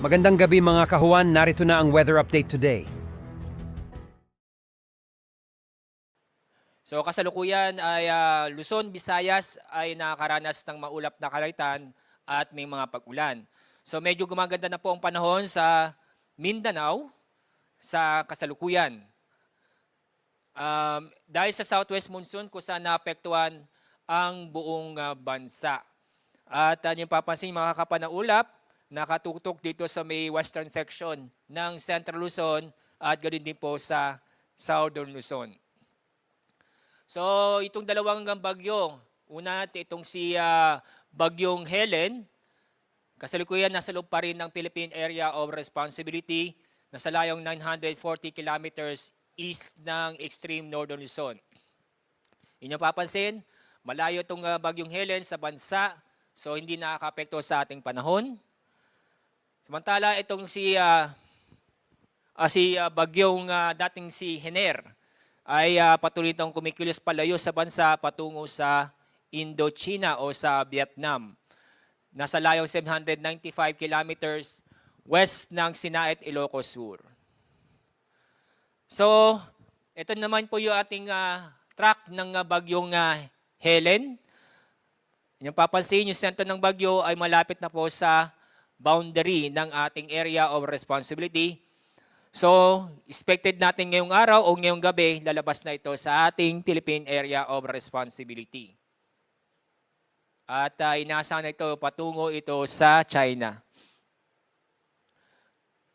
Magandang gabi mga kahuan, narito na ang weather update today. So kasalukuyan ay Luzon, Visayas ay nakakaranas ng maulap na kalamitan at may mga pag-ulan. So medyo gumaganda na po ang panahon sa Mindanao sa kasalukuyan. Dahil sa southwest monsoon kung saan naapektuhan ang buong bansa. At yung papansin mga kapanaulap, nakatutok dito sa may western section ng Central Luzon at ganoon din po sa Southern Luzon. So itong dalawang bagyo, una itong si Bagyong Helen, kasalukuyan nasa loob pa rin ng Philippine Area of Responsibility, nasa layong 940 kilometers east ng extreme northern Luzon. Inyong papansin, malayo itong Bagyong Helen sa bansa, so hindi nakaka-apekto sa ating panahon. Samantala itong si Bagyong dating si Hener ay patuloy itong kumikilos palayo sa bansa patungo sa Indochina o sa Vietnam. Nasa layong 795 kilometers west ng Sinait, Ilocos Sur. So, ito naman po yung ating track ng Bagyong Helen. Yung papansin, yung sentro ng bagyo ay malapit na po sa boundary ng ating area of responsibility. So, expected natin ngayong araw o ngayong gabi, lalabas na ito sa ating Philippine Area of Responsibility. At inaasahan na ito, patungo ito sa China.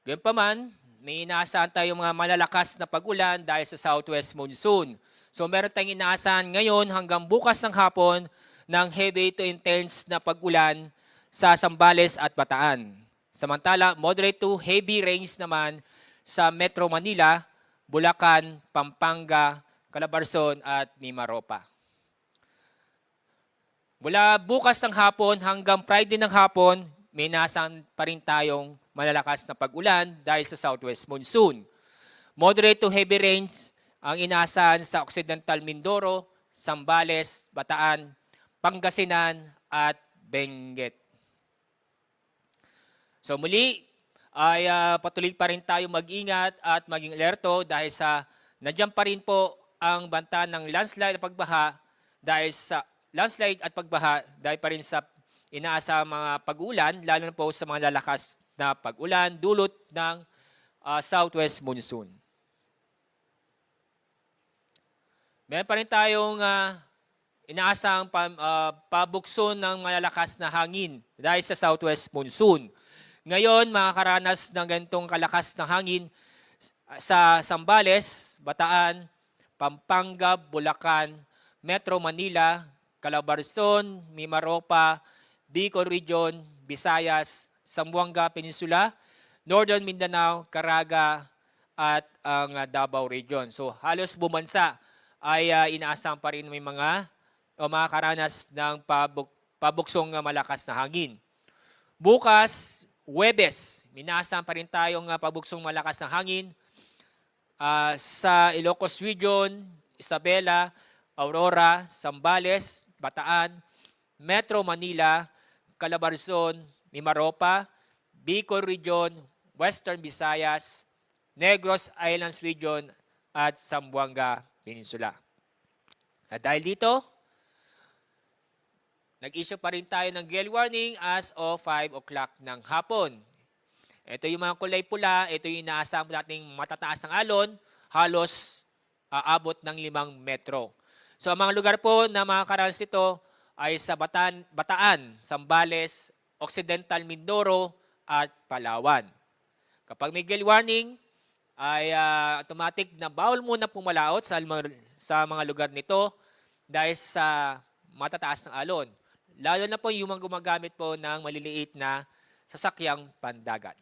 Gayunpaman, may inaasahan tayong mga malalakas na pag-ulan dahil sa southwest monsoon. So, meron tayong inaasahan ngayon hanggang bukas ng hapon ng heavy to intense na pag-ulan sa Zambales at Bataan. Samantala, moderate to heavy rains naman sa Metro Manila, Bulacan, Pampanga, Calabarzon at Mimaropa. Mula bukas ng hapon hanggang Friday ng hapon, may nasan pa rin tayong malalakas na pag-ulan dahil sa southwest monsoon. Moderate to heavy rains ang inaasahan sa Occidental Mindoro, Zambales, Bataan, Pangasinan at Benguet. So muli ay patuloy pa rin tayo mag-ingat at maging alerto dahil sa nandiyan pa rin po ang banta ng landslide at pagbaha dahil pa rin sa inaasahang mga pag-ulan, lalo na po sa mga lalakas na pag-ulan dulot ng southwest monsoon. Meron pa rin tayong inaasahang pabukso ng malalakas na hangin dahil sa southwest monsoon. Ngayon, makakaranas ng ganitong kalakas na hangin sa Zambales, Bataan, Pampanga, Bulacan, Metro Manila, Calabarzon, Mimaropa, Bicol Region, Visayas, Zamboanga Peninsula, Northern Mindanao, Caraga, at ang Davao Region. So halos bumansa ay inaasahan pa rin may makakaranas ng pabuksong malakas na hangin. Bukas, Huwebes, minaasahan pa rin tayong pabuksong malakas na hangin sa Ilocos Region, Isabela, Aurora, Zambales, Bataan, Metro Manila, Calabarzon, Mimaropa, Bicol Region, Western Visayas, Negros Islands Region at Zamboanga Peninsula. At dahil dito, nag-issue pa rin tayo ng gale warning as of 5 o'clock ng hapon. Ito yung mga kulay pula, ito yung inaasam nating matataas ng alon, halos aabot ng 5 metro. So ang mga lugar po na makakaranas ito ay sa Bataan, Zambales, Occidental Mindoro at Palawan. Kapag may gale warning, ay automatic na bawal muna pumalaot sa mga lugar nito dahil sa matataas ng alon. Lalo na po yung mga gumagamit po ng maliliit na sasakyang pandagat.